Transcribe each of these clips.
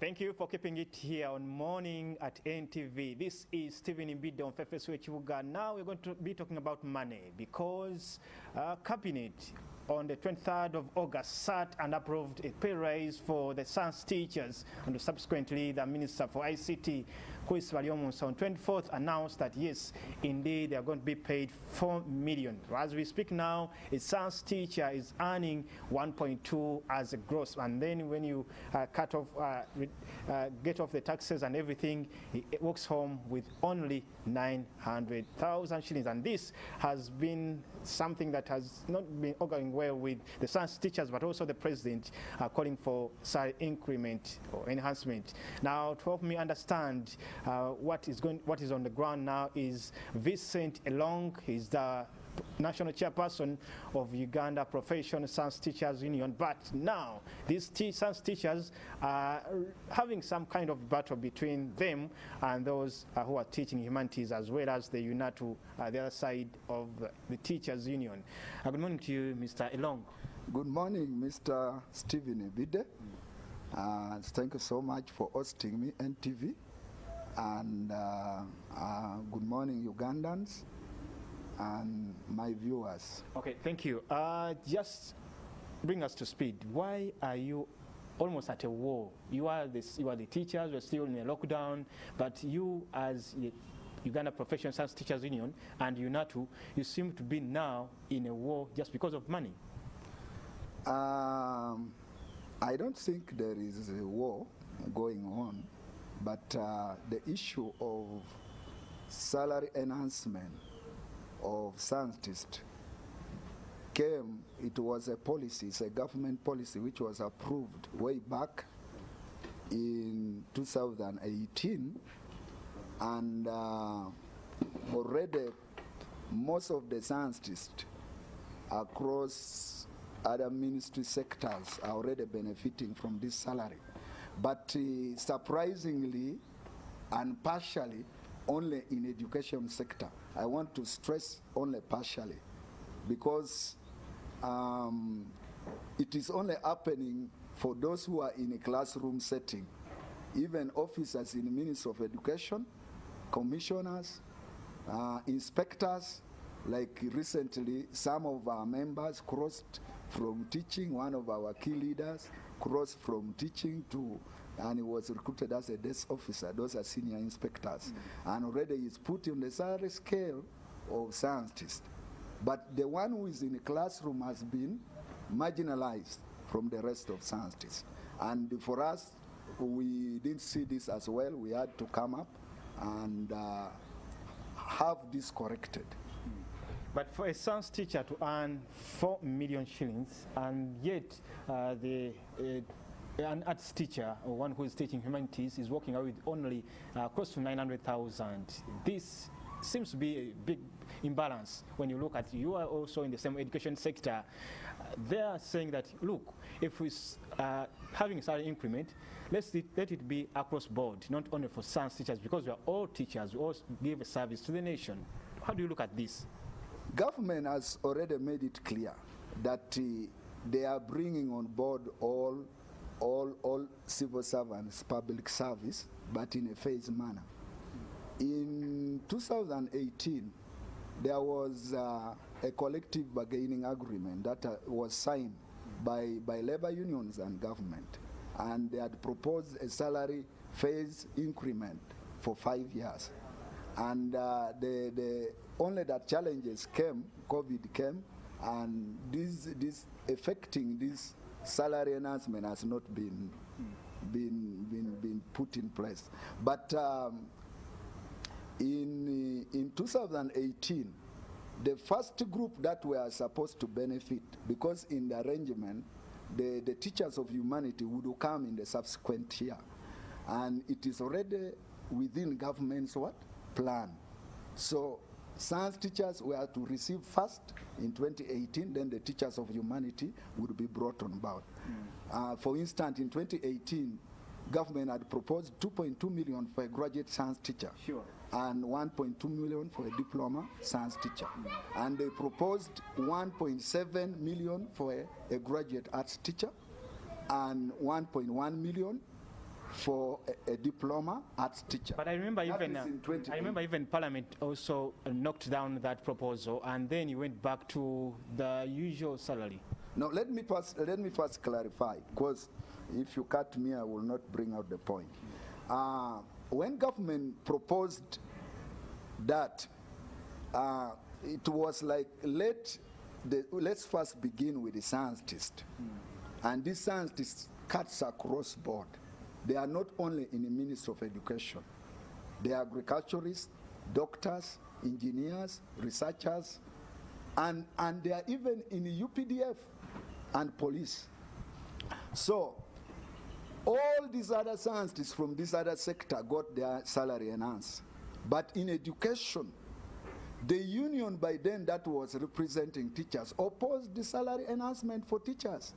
Thank you for keeping it here on Morning at NTV. This is Stephen Mbide on Fefesu Chibuga. Now we're going to be talking about money because Cabinet on the 23rd of August sat and approved a pay raise for the science teachers, and subsequently the Minister for ICT, Chris Waliomunsa, on 24th announced that yes, indeed they are going to be paid $4 million. As we speak now, a science teacher is earning 1.2 as a gross, and then when you cut off, get off the taxes and everything, it walks home with only 900,000 shillings, and this has been something that has not been going well with the science teachers, but also the president calling for salary increment or enhancement. Now, to help me understand what is on the ground now is Vincent Elong. He's the national chairperson of Uganda Professional Science Teachers Union. But now these science teachers are having some kind of battle between them and those who are teaching humanities, as well as the UNATU, the other side of the teachers union. Good morning to you, Mr. Elong. Good morning, Mr. Stephen Mbide. Thank you so much for hosting me, NTV. And good morning, Ugandans and my viewers. Okay, thank you. Just bring us to speed. Why are you almost at a war? You are the teachers, we're still in a lockdown, but you as Uganda Professional Science Teachers Union and UNATU, you seem to be now in a war just because of money. I don't think there is a war going on, but the issue of salary enhancement of scientists came, it was a policy, it's a government policy which was approved way back in 2018, and already most of the scientists across other ministry sectors are already benefiting from this salary. But surprisingly and partially, only in education sector. I want to stress only partially, because it is only happening for those who are in a classroom setting. Even officers in the Ministry of Education, commissioners, inspectors, like recently some of our members crossed from teaching, one of our key leaders crossed from teaching to, and he was recruited as a desk officer. Those are senior inspectors. And already he's put in the salary scale of scientists. But the one who is in the classroom has been marginalized from the rest of scientists. And for us, we didn't see this as well. We had to come up and have this corrected. But for a science teacher to earn 4 million shillings, and yet an arts teacher, or one who is teaching humanities, is working out with only close to 900,000. This seems to be a big imbalance when you look at, you are also in the same education sector. They are saying that, look, if we're having a salary increment, let it be across board, not only for science teachers, because we are all teachers, we all give a service to the nation. How do you look at this? Government has already made it clear that they are bringing on board all civil servants, public service, but in a phased manner. In 2018, there was a collective bargaining agreement that was signed by labor unions and government, and they had proposed a salary phase increment for 5 years. And only that challenges came, COVID came, and this affecting this salary enhancement has not been put in place. But in 2018, the first group that were supposed to benefit, because in the arrangement, the teachers of humanity would come in the subsequent year, and it is already within government's plan. So science teachers were to receive first in 2018, then the teachers of humanity would be brought on board. For instance, in 2018, government had proposed 2.2 million for a graduate science teacher. Sure. And 1.2 million for a diploma science teacher. And they proposed 1.7 million for a graduate arts teacher, and 1.1 million for a diploma arts teacher. But I remember even Parliament also knocked down that proposal, and then you went back to the usual salary. No, let me first clarify, because if you cut me, I will not bring out the point. When government proposed that, it was like, let's first begin with the scientist. And this scientist cuts across board. They are not only in the Ministry of Education. They are agriculturists, doctors, engineers, researchers, and they are even in the UPDF and police. So all these other scientists from this other sector got their salary enhanced. But in education, the union by then that was representing teachers opposed the salary enhancement for teachers.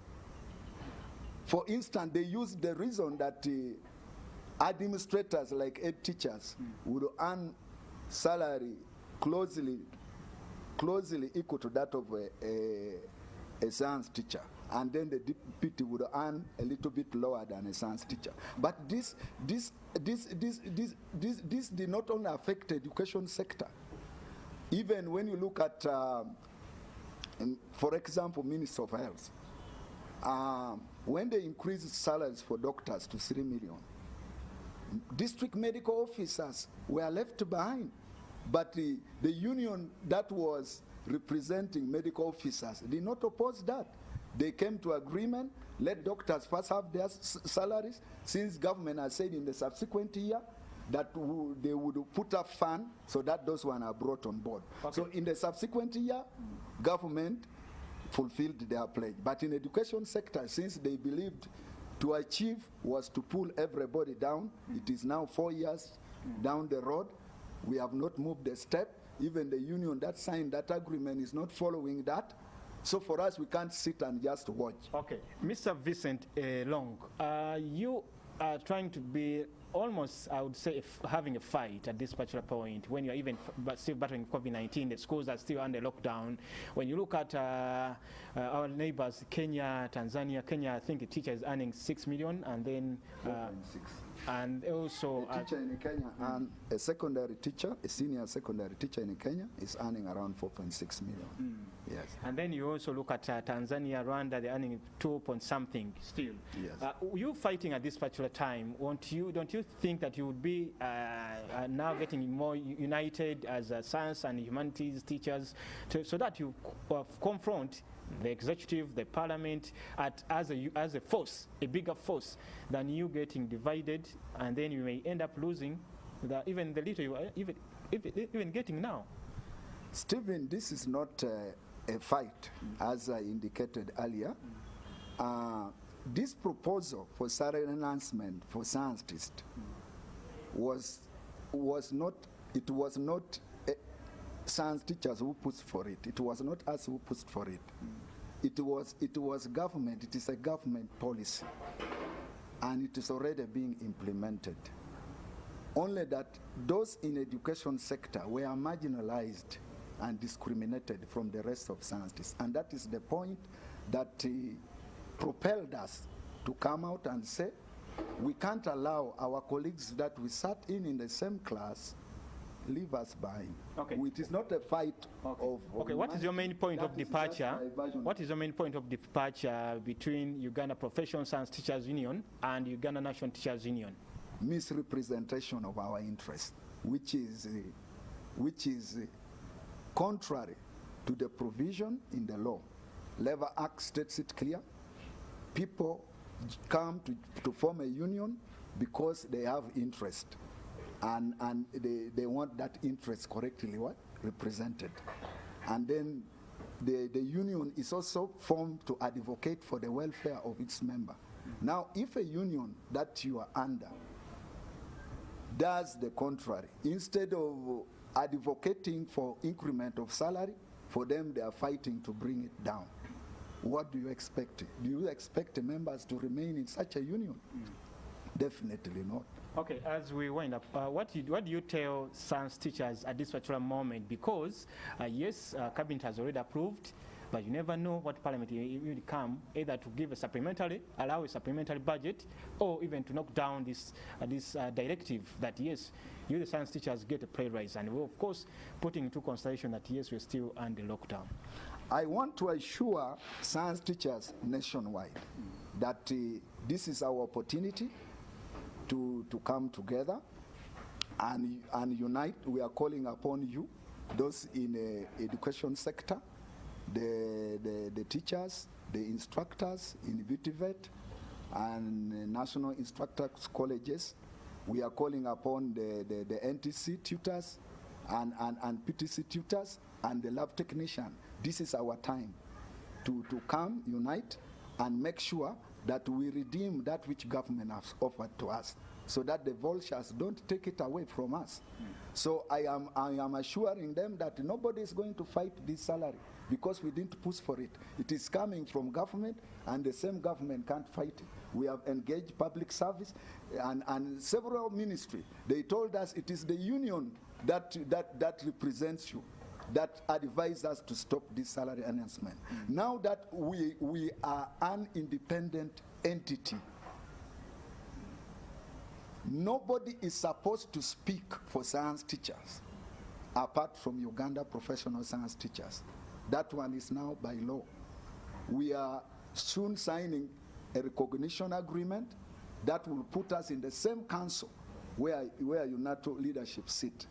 For instance, they used the reason that administrators like AT teachers would earn salary closely equal to that of a science teacher, and then the deputy would earn a little bit lower than a science teacher. But this did not only affect the education sector. Even when you look at, for example, Minister of Health, when they increased salaries for doctors to 3 million, district medical officers were left behind. But the union that was representing medical officers did not oppose that. They came to agreement, let doctors first have their salaries, since government has said in the subsequent year that they would put a fund so that those ones are brought on board. Okay. So in the subsequent year, government fulfilled their pledge. But in education sector, since they believed to achieve was to pull everybody down, it is now 4 years down the road. We have not moved a step. Even the union that signed that agreement is not following that. So for us, we can't sit and just watch. Okay. Mr. Vincent Long, you are trying to be almost, I would say, having a fight at this particular point when you're even still battling COVID-19. The schools are still under lockdown. When you look at our neighbors, Kenya, Tanzania, Kenya, I think a teacher is earning 6 million, and then 4.6. And also a teacher in Kenya and a secondary teacher, a senior secondary teacher in Kenya is earning around 4.6 million. Yes. And then you also look at Tanzania, Rwanda, they're earning 2 point something still. Yes. You fighting at this particular time, don't you think that you would be now getting more united as science and humanities teachers so that you confront the executive, the parliament, as a force, a bigger force than you getting divided, and then you may end up losing even the little you are even getting now? Stephen, this is not a fight, as I indicated earlier. This proposal for salary enhancement for scientists was not science teachers who pushed for it. It was not us who pushed for it. It was government. It is a government policy, and it is already being implemented. Only that those in education sector were marginalized and discriminated from the rest of scientists, and that is the point that propelled us to come out and say we can't allow our colleagues that we sat in the same class leave us behind. Okay. It is not a fight of okay. What is your main point of departure? What is your main point of departure between Uganda Professional Science Teachers Union and Uganda National Teachers Union? Misrepresentation of our interests, which is contrary to the provision in the law. Labor Act states it clear. People come to form a union because they have interest, and they want that interest correctly represented. And then the union is also formed to advocate for the welfare of its member. Now, if a union that you are under does the contrary, instead of advocating for increment of salary, for them they are fighting to bring it down. What do you expect? Do you expect the members to remain in such a union? Definitely not. Okay, as we wind up, what do you tell science teachers at this particular moment? Because yes, cabinet has already approved but you never know what Parliament will come, either to give allow a supplementary budget, or even to knock down this directive that yes, you the science teachers get a pay rise, and we're of course putting into consideration that yes, we're still under lockdown. I want to assure science teachers nationwide that this is our opportunity to come together and unite. We are calling upon you, those in the education sector, the teachers, the instructors in VTVET and national instructors colleges. We are calling upon the NTC tutors and PTC tutors and the lab technician. This is our time to come, unite, and make sure that we redeem that which government has offered to us, so that the vultures don't take it away from us. So I am assuring them that nobody is going to fight this salary, because we didn't push for it. It is coming from government, and the same government can't fight it. We have engaged public service and several ministries. They told us it is the union that represents you, that advised us to stop this salary enhancement. Now that we are an independent entity, nobody is supposed to speak for science teachers apart from Uganda professional science teachers. That one is now by law. We are soon signing a recognition agreement that will put us in the same council where UNATO leadership sit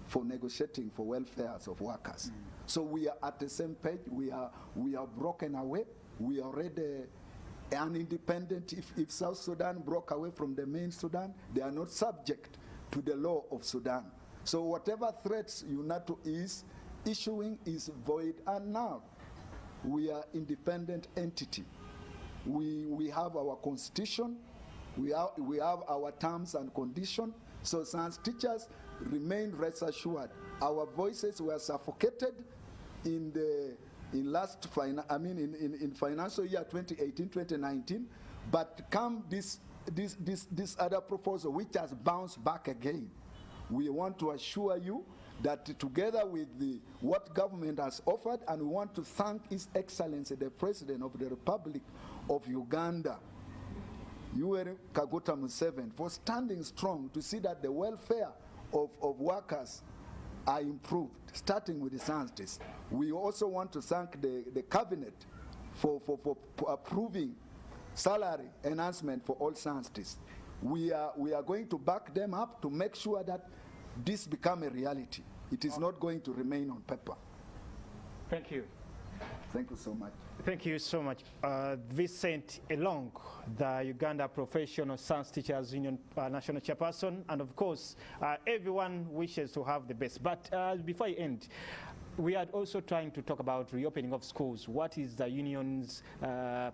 for negotiating for welfares of workers. So we are at the same page. We are broken away. We are already an independent. If South Sudan broke away from the main Sudan, they are not subject to the law of Sudan. So whatever threats UNATO is issuing is void and null. We are independent entity. We have our constitution. We have our terms and conditions. So science teachers remain rest assured. Our voices were suffocated in financial year 2018-2019, but come this other proposal which has bounced back again. We want to assure you that together with what government has offered, and we want to thank His Excellency the President of the Republic of Uganda, Yoweri Kaguta Museveni, for standing strong to see that the welfare of workers are improved, starting with the scientists. We also want to thank the cabinet for approving salary enhancement for all scientists. We are going to back them up to make sure that this become a reality. It is not going to remain on paper. Thank you. Thank you so much. Thank you so much. Vincent Elong, the Uganda Professional Science Teachers Union National Chairperson, and of course, everyone wishes to have the best. But before I end, we are also trying to talk about reopening of schools. What is the union's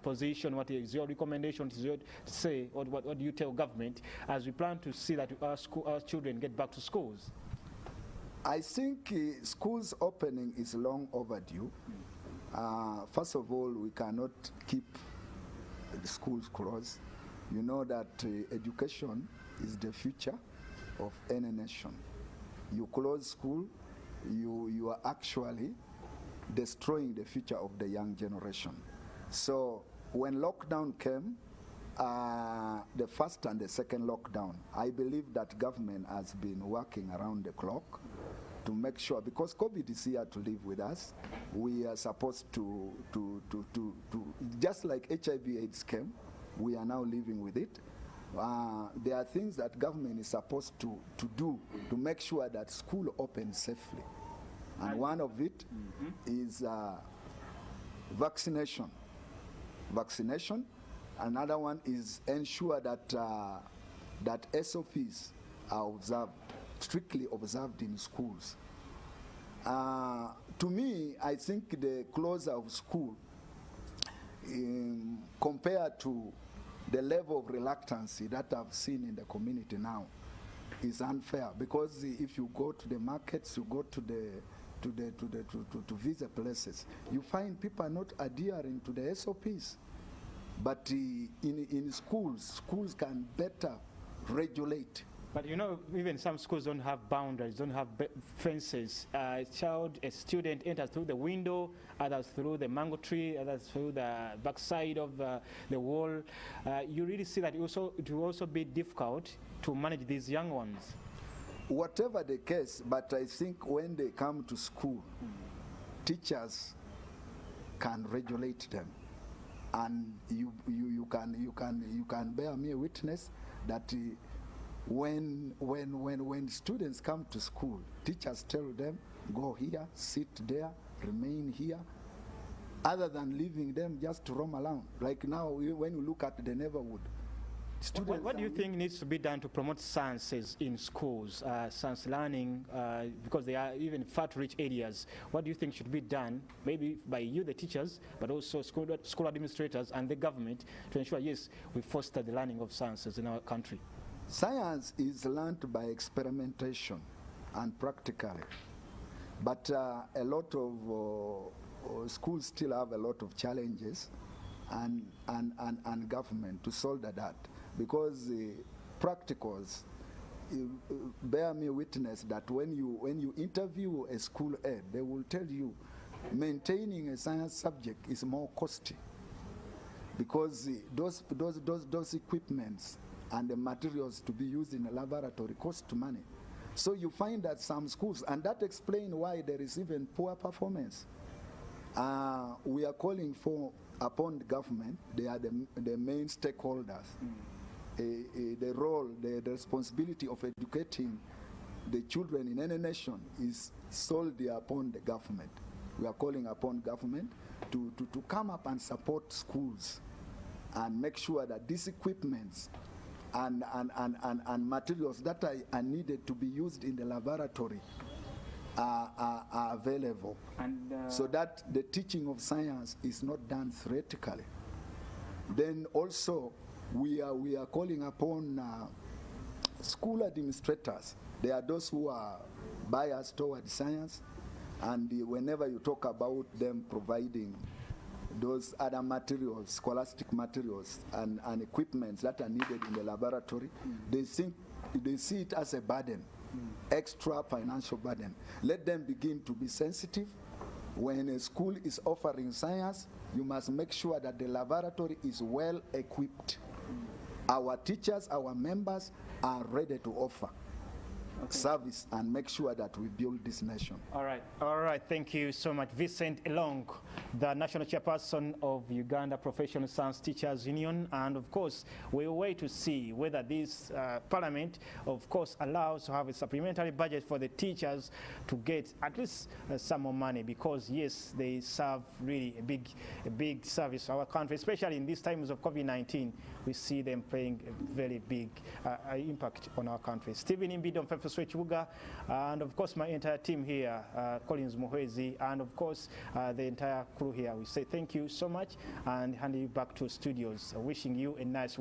position? What is your recommendation? What is your say, or what do you tell government as we plan to see that our children get back to schools? I think schools opening is long overdue. First of all, we cannot keep the schools closed. You know that education is the future of any nation. You close school, you are actually destroying the future of the young generation. So when lockdown came, the first and the second lockdown, I believe that government has been working around the clock to make sure, because COVID is here to live with us, we are supposed to just like HIV/AIDS came, we are now living with it. There are things that government is supposed to do to make sure that school opens safely. And one of it is vaccination. Another one is ensure that SOPs are observed, strictly observed in schools. To me, I think the closure of school compared to the level of reluctancy that I've seen in the community now is unfair, because if you go to the markets, you go to visit places, you find people are not adhering to the SOPs. But in schools can better regulate But you know, even some schools don't have boundaries, don't have fences. A student enters through the window, others through the mango tree, others through the backside of the wall. You really see that it will also be difficult to manage these young ones. Whatever the case, but I think when they come to school, teachers can regulate them, and you can bear me witness that. When students come to school, teachers tell them, go here, sit there, remain here, other than leaving them just to roam around. Like now, when you look at the neighborhood, students... What do you think needs to be done to promote sciences in schools, science learning, because they are even far-to-reach areas? What do you think should be done, maybe by you, the teachers, but also school administrators and the government, to ensure, yes, we foster the learning of sciences in our country? Science is learned by experimentation and practically, but a lot of schools still have a lot of challenges, and government to solve that, because practicals, bear me witness that when you interview a school head, they will tell you maintaining a science subject is more costly, because those equipments and the materials to be used in a laboratory cost money. So you find that some schools, and that explains why there is even poor performance. We are calling upon the government, they are the main stakeholders. The role, the responsibility of educating the children in any nation is solely upon the government. We are calling upon government to come up and support schools and make sure that these equipments and materials that are needed to be used in the laboratory are available, and so that the teaching of science is not done theoretically. Then also we are calling upon school administrators. There are those who are biased toward science, and whenever you talk about them providing those other materials, scholastic materials and equipments that are needed in the laboratory, they see it as a burden, extra financial burden. Let them begin to be sensitive. When a school is offering science, you must make sure that the laboratory is well equipped. Our teachers, our members are ready to offer service and make sure that we build this nation. All right, thank you so much. Vincent Elong, the National Chairperson of Uganda Professional Science Teachers Union, and of course we'll wait to see whether this Parliament of course allows to have a supplementary budget for the teachers to get at least some more money, because yes, they serve really a big service to our country, especially in these times of COVID-19. We see them playing a very big impact on our country. Stephen Imbido, Chibuga, and of course my entire team here, Collins Muhwezi, and of course the entire crew here. We say thank you so much and hand you back to studios, wishing you a nice